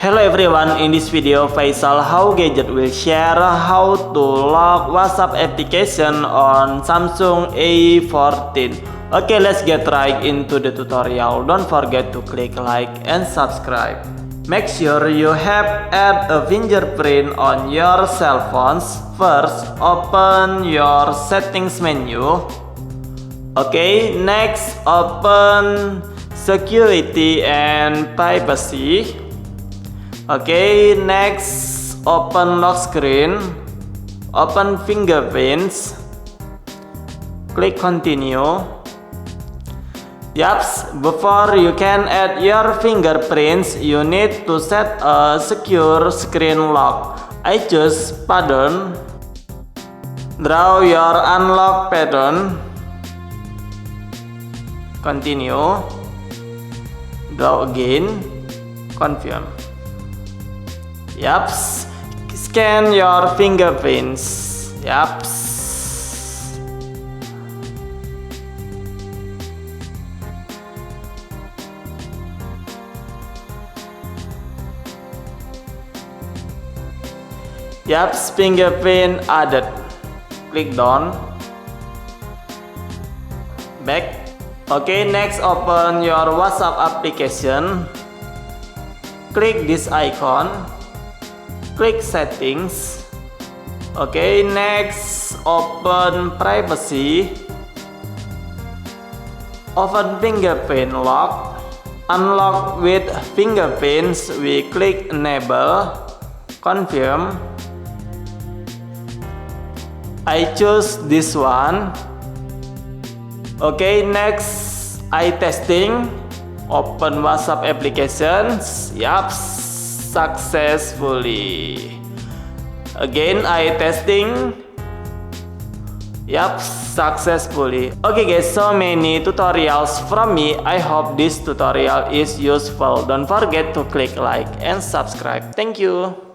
Hello everyone, in this video Faisal How Gadget will share how to lock WhatsApp application on Samsung A14. Okay, let's get right into the tutorial. Don't forget to click like and subscribe. Make sure you have add a fingerprint on your cell phones. First, open your settings menu. Okay, next open security and privacy. Okay, next open lock screen, open fingerprints, click continue. Yaps, before you can add your fingerprints, you need to set a secure screen lock. I choose pattern. Draw your unlock pattern. Continue. Draw again. Confirm. Yaps, scan your fingerprints. Yaps. Yaps, fingerprint added. Click done. Back. Okay, next open your WhatsApp application. Click this icon. Click settings. Okay, next open privacy. Open fingerprint lock. Unlock with fingerprints. We click enable. Confirm. I choose this one. Okay, next eye testing. Open WhatsApp applications. Yaps, successfully. Again, eye testing. Yup, successfully. Okay guys, so many tutorials from me. I hope this tutorial is useful. Don't forget to click like and subscribe. Thank you.